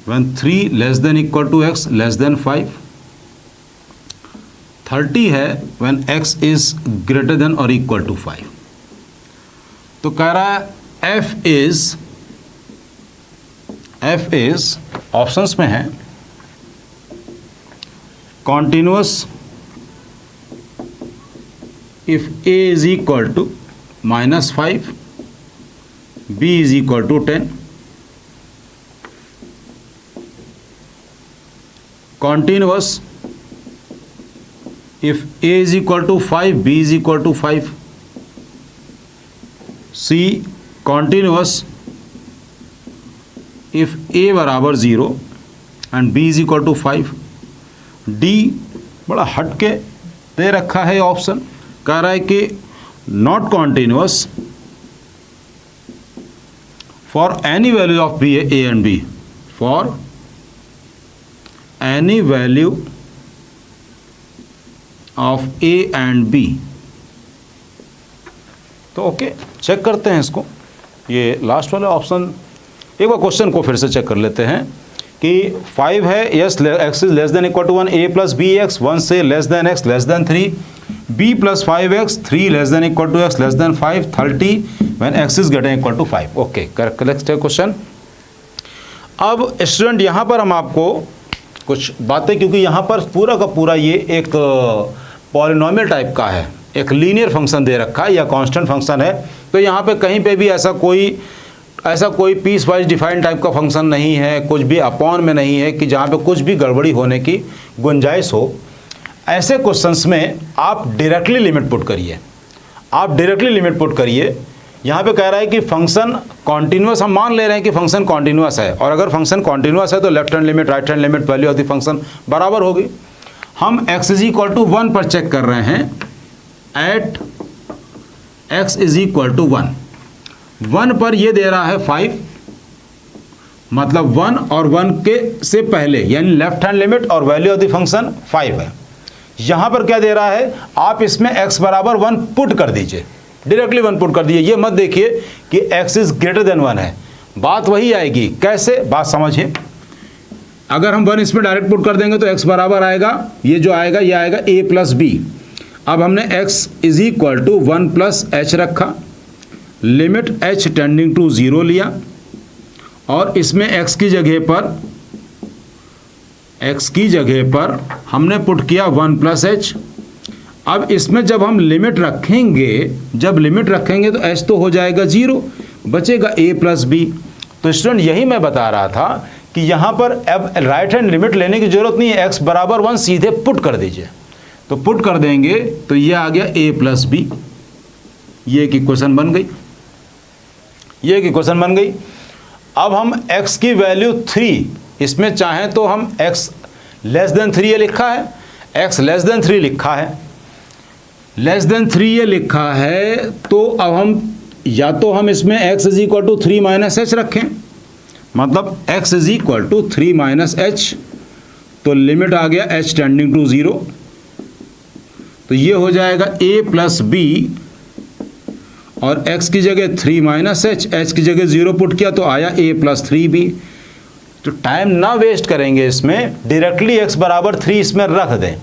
when 3 less than equal to x less than 5, 30 है when x is greater than और equal to 5। तो कह रहा है f is options में है continuous if a is equal to -5, b is equal to 10, continuous if a is equal to 5, b is equal to 5, c continuous if a बराबर 0 and b is equal to 5, d बड़ा हटके दे रखा है option, कह रहा है कि not continuous for any value of b a and b, for any value of a and b. तो ओके, चेक करते हैं इसको, ये लास्ट वाला ऑप्शन। एक बार क्वेश्चन को फिर से चेक कर लेते हैं कि 5 है, yes x is less than equal to 1, a plus B x 1 से less than x less than 3, b plus 5x 3 less than equal to x less than 5, 30 when x is greater equal to 5। Okay, correct question. अब student यहाँ पर हम आपको कुछ बातें, क्योंकि यहाँ पर पूरा का पूरा ये एक पॉलिनोमियल टाइप का है, एक लीनियर फंक्शन दे रखा है या कांस्टेंट फंक्शन है, तो यहाँ पे कहीं पे भी ऐसा कोई पीस वाइज डिफाइंड टाइप का फंक्शन नहीं है, कुछ भी अपॉन में नहीं है कि जहाँ पे कुछ भी गड़बड़ी होने की गुंजाइश हो। ऐसे क्वेश्चंस में आप डायरेक्टली लिमिट पुट करिए, यहाँ पे कह रहा है कि फंक्शन कॉन्टिन्यूअस, हम मान ले रहे हैं कि फंक्शन कॉन्टिन्यूअस है, और अगर फंक्शन कॉन्टिन्यूअस है तो left hand limit right hand limit value of the function बराबर होगी। हम x इज इक्वल टू 1 पर चेक कर रहे हैं, at x is equal to 1 पर ये दे रहा है 5, मतलब 1 और 1 के से पहले यानी लेफ्ट हैंड लिमिट और वैल्यू ऑफ द फंक्शन 5 है। यहाँ पर क्या दे रहा है, आप इसमें x बराबर 1 पुट कर दीजिए, डायरेक्टली 1 पुट कर दीजिए। ये मत देखिए कि x इज ग्रेटर देन 1 है, बात वही आएगी। कैसे, बात समझिए। अगर हम 1 इसमें डायरेक्ट पुट कर देंगे तो x बराबर आएगा, ये जो आएगा ये आएगा a प्लस बी। अब हमने x is equal to 1 plus h रखा, लिमिट h टेंडिंग टू 0 लिया, और इसमें x की जगह पर हमने पुट किया 1 प्लस एच। अब इसमें जब हम लिमिट रखेंगे तो h तो हो जाएगा 0, बचेगा a प्लस बी। तो स्टूडेंट यही मैं बता रहा था कि यहाँ पर अब राइट हैंड लिमिट लेने की जरूरत नहीं है, x बराबर 1 सीधे पुट कर दीजिए। तो पुट कर देंगे तो ये आ गया a प्लस बी, ये एक इक्वेशन बन गई। अब हम x की वैल्यू 3, इसमें चाहें तो हम x लेस देन 3 ये लिखा है, x लेस देन 3 लिखा है, तो अब हम या तो हम इसमें x is equal to 3 minus h रखें, मतलब x is equal to 3 minus h, तो लिमिट आ गया h टेंडिंग टू 0, तो ये हो जाएगा a प्लस बी, और x की जगह 3 माइनस एच, h की जगह 0 पुट किया तो आया a प्लस 3b। तो टाइम ना वेस्ट करेंगे इसमें, डायरेक्टली x बराबर 3 इसमें रख दें।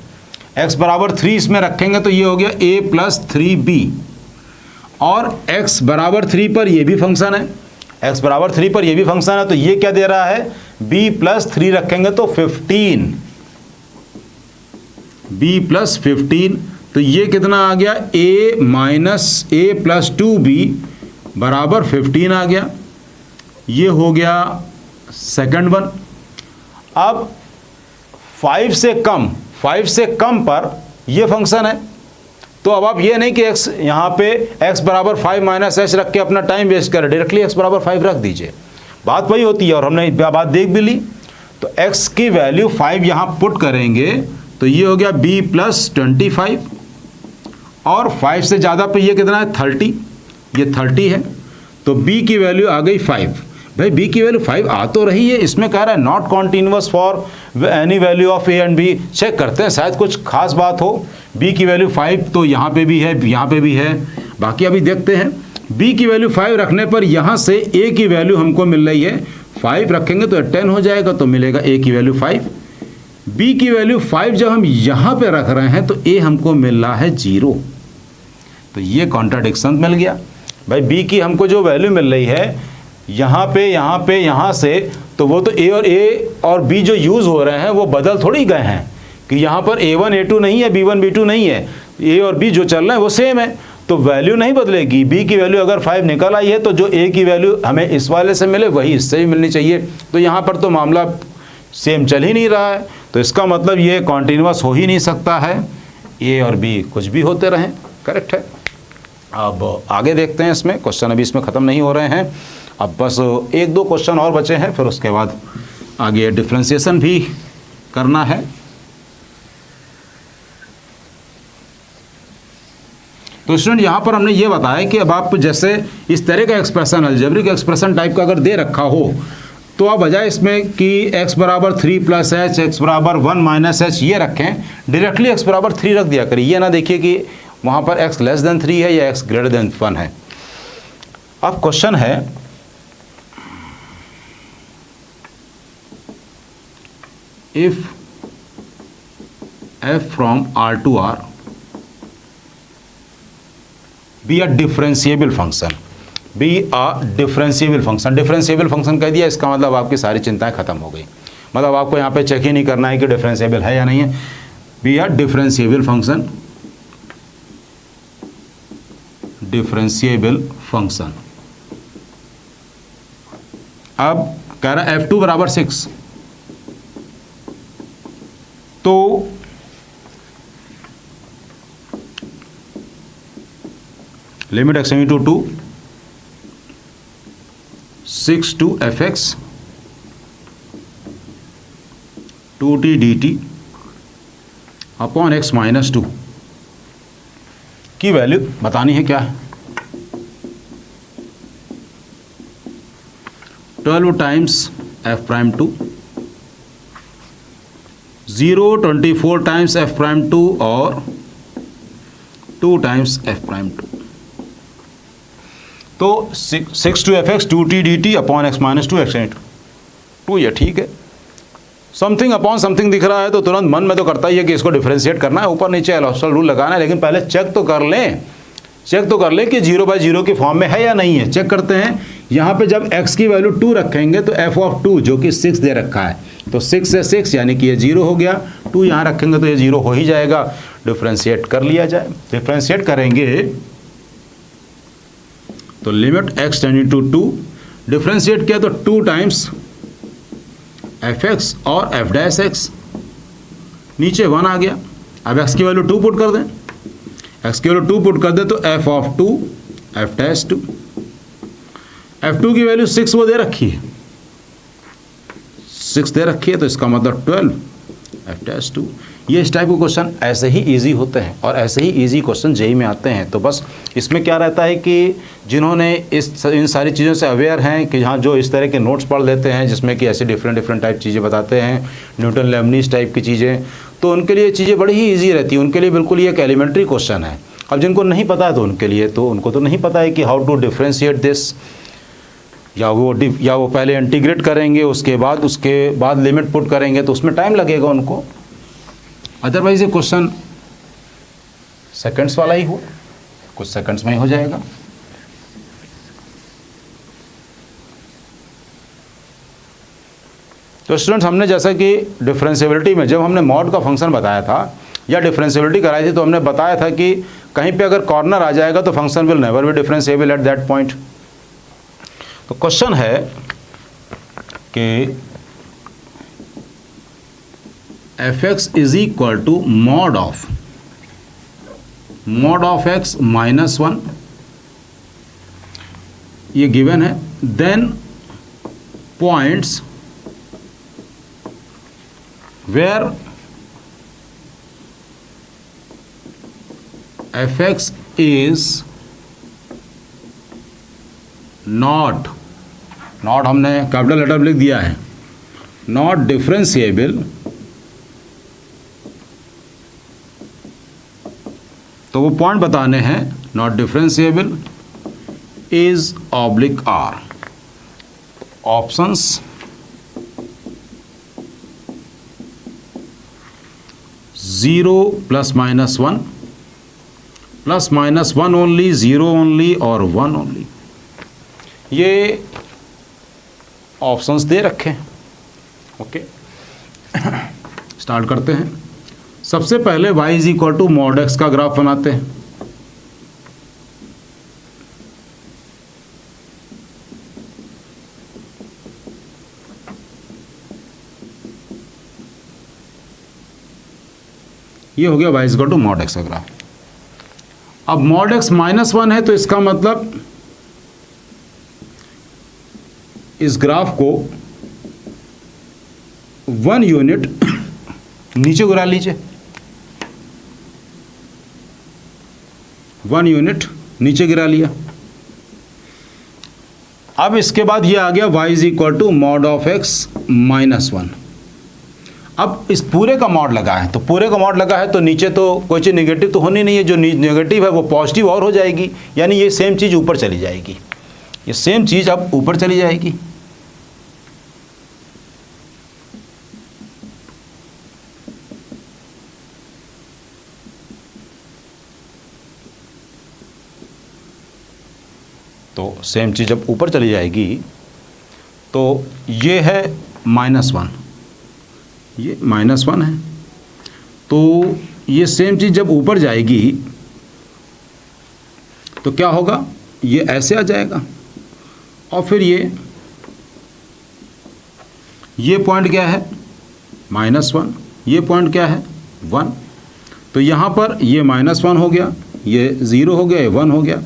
x बराबर 3 इसमें रखेंगे तो ये हो गया a प्लस 3b, और x बराबर 3 पर ये भी फंक्शन है, तो ये क्या दे रहा है, b प्लस 3 रखेंगे तो 15, b प्लस 15, तो ये कितना आ गया, a minus a plus 2b बराबर 15 आ गया। ये हो गया सेकंड वन। अब 5 से कम पर ये फंक्शन है, तो अब आप ये नहीं कि x यहाँ पे x बराबर 5 माइनस एच रख के अपना टाइम वेस्ट करें, डायरेक्टली x बराबर 5 रख दीजिए, बात वही होती है, और हमने बात देख भी ली। तो x की वैल्यू 5 यहाँ पुट करेंगे तो ये हो गया b प्लस 25, और 5 से ज़्यादा पे ये कितना है, 30, ये 30 है, तो b की वैल्यू आ गई 5। भाई b की वैल्यू 5 आ तो रही है, इसमें कह रहा है not continuous for any value of a and b। Check करते हैं शायद कुछ खास बात हो। b की वैल्यू 5 तो यहाँ पे भी है, यहाँ पे भी है, बाकी अभी देखते हैं। b की वैल्यू 5 रखने पर यहाँ से a की वैल्यू हमको मिल रही है 5, रखेंगे तो 10 हो जाएगा, तो मिलेगा a की वैल्यू 5। b की वैल्यू 5 जब हम यहाँ पे रख रहे हैं तो a हमको मिल रहा है 0, तो ये कॉन्ट्राडिक्शन मिल गया भाई। b की हमको जो वैल्यू मिल रही है यहाँ पे यहाँ से, तो वो तो a और b जो यूज़ हो रहे हैं वो बदल थोड़ी गए हैं कि यहाँ पर a1 a2 नहीं है, b1 b2 नहीं है, a और b जो चल रहा है वो सेम है, तो वैल्यू नहीं बदलेगी। b की वैल्यू अगर 5 निकल आई है तो जो a की वैल्यू हमें इस वाले से मिले वही इससे भी मिलनी चाहिए, तो यहाँ पर तो मामला सेम चल ही नहीं रहा है, तो इसका मतलब ये कॉन्टिन्यूअस हो ही नहीं सकता है, a और b कुछ भी होते रहें। करेक्ट है। अब आगे देखते हैं, इसमें क्वेश्चन अभी इसमें ख़त्म नहीं हो रहे हैं, अब बस 1-2 क्वेश्चन और बचे हैं, फिर उसके बाद आगे डिफ्रेंशिएशन भी करना है। तो स्टूडेंट यहाँ पर हमने ये बताया कि अब आप जैसे इस तरह का एक्सप्रेशन, अलजेब्रिक एक्सप्रेशन टाइप का अगर दे रखा हो तो आप बजाय इसमें कि x बराबर 3 प्लस एच, x बराबर 1 माइनस एच ये रखें, डायरेक्टली x बराबर 3 रख दिया करिए, ये ना देखिए कि वहाँ पर x लेस देन 3 है या x ग्रेटर देन 1 है। अब क्वेश्चन है if f from r to r be a differentiable function, be a differentiable function, differentiable function कह दिया, इसका मतलब आपकी सारी चिंताएं खत्म हो गई, मतलब आपको यहाँ पे चेक ही नहीं करना है कि डिफरेंशिएबल है या नहीं है। be a differentiable function, differentiable function. अब कह रहा है f2 बराबर 6, तो limit extending to 2 6 to fx 2t dt अपॉन x माइनस 2 की वैल्यू बतानी है क्या है। 12 times f prime 2, 0 24 times f prime 2 और 2 टाइम्स f प्राइम 2, तो 6 to fx 2t dt अपॉन x माइनस 2 एक्सटेंड 2, ये ठीक है। समथिंग अपॉन समथिंग दिख रहा है तो तुरंत मन में तो करता ही है कि इसको डिफरेंशिएट करना है, ऊपर नीचे एल हॉस्पिटल रूल लगाना है, लेकिन पहले चेक तो कर लें कि 0/0 के फॉर्म में है या नहीं है। चेक करते हैं, यहाँ पे जब x की वैल्यू 2 रखेंगे तो f ऑफ 2 जो कि 6 दे रखा है, तो 6 से 6 यानी कि ये 0 हो गया, 2 यहाँ रखेंगे तो ये 0 हो ही जाएगा। डिफरेंशिएट कर लिया जाए, डिफरेंशिएट करेंगे तो limit x tending to 2, differentiate किया तो 2 टाइम्स fx और f डैश x, नीचे 1 आ गया। अब x की वैल्यू 2 पुट कर दें, x की वैल्यू 2 पुट कर दें तो f of 2 f dash 2, f2 की वैल्यू 6 वो दे रखी है, 6 दे रखी है, तो इसका मतलब 12 f डैश 2। ये इस टाइप के क्वेश्चन ऐसे ही इजी होते हैं और ऐसे ही इजी क्वेश्चन जेईई में आते हैं। तो बस इसमें क्या रहता है कि जिन्होंने इन सारी चीज़ों से अवेयर हैं कि हाँ, जो इस तरह के नोट्स पढ़ लेते हैं जिसमें कि ऐसे डिफरेंट टाइप चीज़ें बताते हैं, न्यूटन लेबनीज़ टाइप की चीज़ें, तो उनके लिए चीज़ें बड़ी ही ईजी रहती हैं, उनके लिए बिल्कुल ये एक एलिमेंट्री क्वेश्चन है। अब जिनको नहीं पता है तो उनके लिए तो उनको तो नहीं पता है कि हाउ टू डिफ्रेंशिएट दिस, या वो पहले इंटीग्रेट करेंगे, उसके बाद लिमिट पुट करेंगे, तो उसमें टाइम लगेगा उनको। अदरवाइज ये क्वेश्चन सेकंड्स वाला ही हो, कुछ सेकंड्स में ही हो जाएगा। तो स्टूडेंट्स, हमने जैसा कि डिफरेंशिएबिलिटी में जब हमने मॉड का फंक्शन बताया था या डिफरेंशिएबिलिटी कराई थी, तो हमने बताया था कि कहीं पे अगर कॉर्नर आ जाएगा तो function will never be differentiable at that point. तो क्वेश्चन है कि fx is equal to mod of x minus 1, ये गिवन है। Then points where fx is not हमने कैपिटल लेटर में लिख दिया है, नॉट डिफरेंशिएबल, तो वो पॉइंट बताने हैं। Not differentiable is oblique are, options 0 plus minus 1 plus minus 1 only, 0 only और 1 ओनली, ये ऑप्शंस दे रखे हैं। ओके, स्टार्ट करते हैं। सबसे पहले y is equal to mod x का ग्राफ बनाते हैं। ये हो गया y is equal to mod x का ग्राफ। अब मॉड x माइनस 1 है तो इसका मतलब इस ग्राफ को 1 यूनिट नीचे गिरा लीजिए, 1 यूनिट नीचे गिरा लिया। अब इसके बाद ये आ गया y is equal to mod of x minus 1। अब इस पूरे का मॉड लगा है, तो पूरे का मॉड लगा है तो नीचे तो कोई चीज़ नेगेटिव तो होनी नहीं है, जो नेगेटिव है वो पॉजिटिव और हो जाएगी, यानी ये सेम चीज़ ऊपर चली जाएगी, ये सेम चीज़ अब ऊपर चली जाएगी। तो सेम चीज़ जब ऊपर चली जाएगी तो ये है -1, ये -1 है, तो ये सेम चीज़ जब ऊपर जाएगी तो क्या होगा, ये ऐसे आ जाएगा और फिर ये पॉइंट क्या है -1, ये पॉइंट क्या है 1, तो यहाँ पर ये -1 हो गया, ये 0 हो गया, ये 1 हो गया।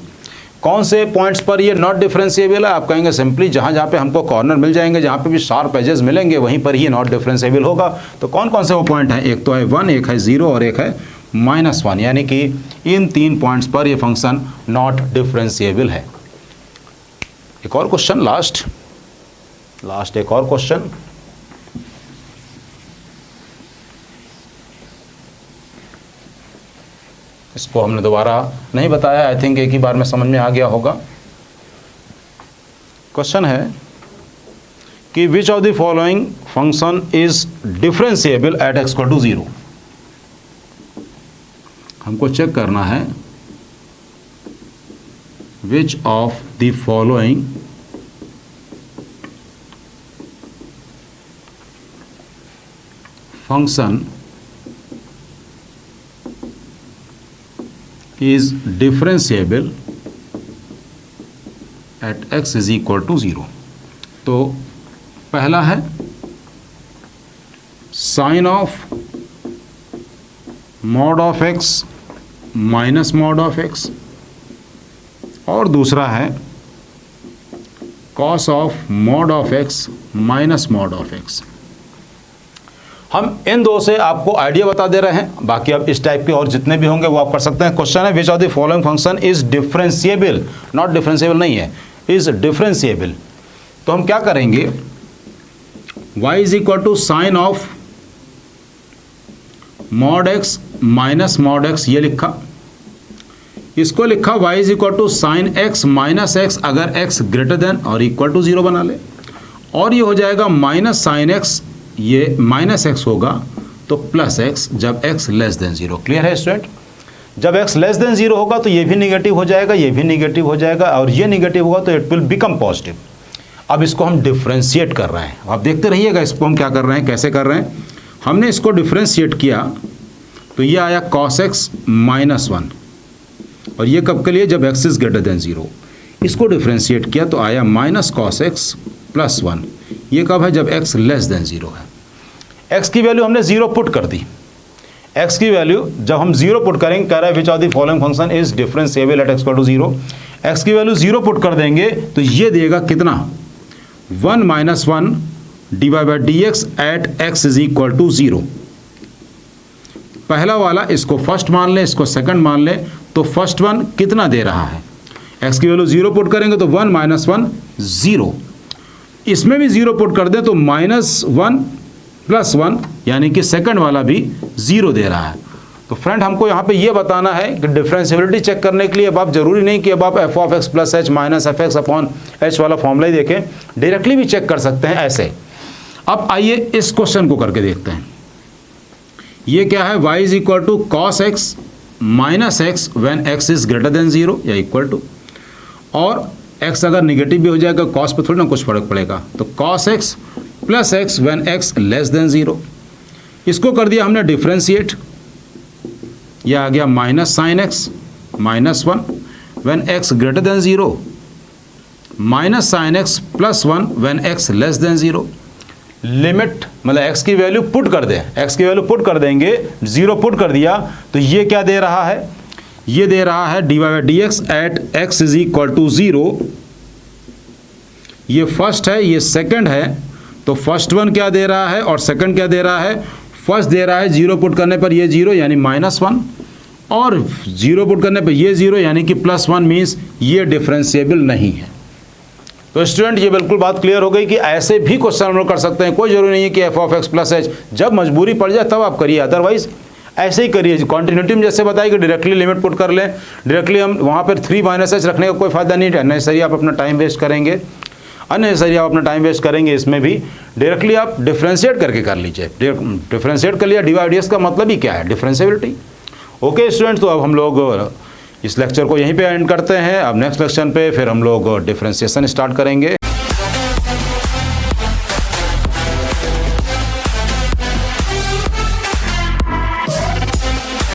कौन से पॉइंट्स पर ये नॉट डिफरेंशिएबल है? आप कहेंगे सिंपली जहाँ जहाँ पे हमको कॉर्नर मिल जाएंगे, जहाँ पे भी शार्प एजेस मिलेंगे वहीं पर ही नॉट डिफरेंशिएबल होगा। तो कौन कौन से वो पॉइंट हैं? एक तो है 1, एक है 0 और एक है -1, यानी कि इन 3 पॉइंट्स पर ये फंक्शन नॉट डिफरेंशिएबल है। एक और क्वेश्चन, लास्ट एक और क्वेश्चन। इसको हमने दोबारा नहीं बताया, आई थिंक एक ही बार में समझ में आ गया होगा। क्वेश्चन है कि which of the following function is differentiable at x equal to 0। हमको चेक करना है which of the following function is differentiable at x is equal to 0। तो पहला है sine of mod of x minus mod of x, और दूसरा है cos of mod of x minus mod of x। हम इन दो से आपको आइडिया बता दे रहे हैं, बाकी अब इस टाइप के और जितने भी होंगे वो आप कर सकते हैं। क्वेश्चन है which of the following function is differentiable, not differentiable नहीं है, इज डिफरेंशिएबल। तो हम क्या करेंगे, y is equal to sine of mod x minus mod x, ये लिखा, इसको लिखा y is equal to sine x minus x अगर x ग्रेटर देन और इक्वल टू 0 बना ले, और ये हो जाएगा माइनस साइन x, ये माइनस x होगा तो प्लस x जब x लेस देन 0। क्लियर है स्टूडेंट? जब x लेस देन 0 होगा तो ये भी निगेटिव हो जाएगा, ये भी निगेटिव हो जाएगा, और ये निगेटिव होगा तो इट विल बिकम पॉजिटिव। अब इसको हम डिफ्रेंशिएट कर रहे हैं, आप देखते रहिएगा इसको हम क्या कर रहे हैं, कैसे कर रहे हैं। हमने इसको डिफ्रेंशिएट किया तो ये आया cos x माइनस 1, और ये कब के लिए, जब x इज ग्रेटर देन 0। इसको डिफ्रेंशिएट किया तो आया माइनस cos x प्लस 1, ये कब है, जब x लेस देन 0 है। x की वैल्यू हमने 0 पुट कर दी, x की वैल्यू जब हम 0 पुट करेंगे, कह रहा है which of the following function is differentiable at x equal to 0। x की वैल्यू 0 पुट कर देंगे तो ये देगा कितना, 1 minus 1 divide by d x at x is equal to 0। पहला वाला इसको फर्स्ट मान ले, इसको सेकंड मान ले, तो फर्स्ट वन कितना दे रहा है, x की वैल्यू 0 पुट करेंगे तो 1 माइनस 1 0, इसमें भी 0 पुट कर दें तो -1 प्लस 1, यानी कि सेकंड वाला भी 0 दे रहा है। तो फ्रेंड हमको यहाँ पे ये बताना है कि डिफरेंशिएबिलिटी चेक करने के लिए अब आप जरूरी नहीं कि अब आप f of x plus h minus F x upon h वाला फॉर्मूला ही देखें, डायरेक्टली भी चेक कर सकते हैं ऐसे। अब आइए इस क्वेश्चन को करके देखते हैं ये क्या है, y is equal to cos x minus x when x is greater than 0 या इक्वल टू, और x अगर निगेटिव भी हो जाएगा cos पे थोड़ी ना कुछ फर्क पड़ेगा, तो cos x plus x when x less then 0। इसको कर दिया हमने डिफ्रेंशिएट, यह आ गया minus sine x minus 1 when x greater than 0 minus sine x plus 1 when x less then 0। Limit मतलब x की वैल्यू पुट कर दें, x की वैल्यू पुट कर देंगे, 0 पुट कर दिया तो ये क्या दे रहा है, ये दे रहा है dy by d x at x is equal to 0। ये फर्स्ट है, ये सेकंड है, तो फर्स्ट वन क्या दे रहा है और सेकंड क्या दे रहा है, फर्स्ट दे रहा है 0 पुट करने पर ये 0 यानी -1, और 0 पुट करने पर ये 0 यानी कि +1 मीन्स ये डिफरेंशिएबल नहीं है। तो स्टूडेंट ये बिल्कुल बात क्लियर हो गई कि ऐसे भी क्वेश्चन हम लोग कर सकते हैं, कोई जरूरी नहीं है कि f of x plus H, जब मजबूरी पड़ जाए तब आप करिए, अदरवाइज ऐसे ही करिए। कॉन्टिन्यूटी में जैसे बताया कि डायरेक्टली लिमिट पुट कर लें, डायरेक्टली हम वहाँ पर 3 माइनस एच रखने का कोई फायदा नहीं है, अननेसेसरी आप अपना टाइम वेस्ट करेंगे, अननेसेसरी आप अपना टाइम वेस्ट करेंगे। इसमें भी डायरेक्टली आप डिफ्रेंशिएट करके कर लीजिए, डिफ्रेंशिएट कर लिया, dy/dx का मतलब ही क्या है, डिफ्रेंशिएबिलिटी। ओके स्टूडेंट, तो अब हम लोग इस लेक्चर को यहीं पे एंड करते हैं। अब नेक्स्ट लेक्चर पे फिर हम लोग डिफ्रेंशिएशन स्टार्ट करेंगे।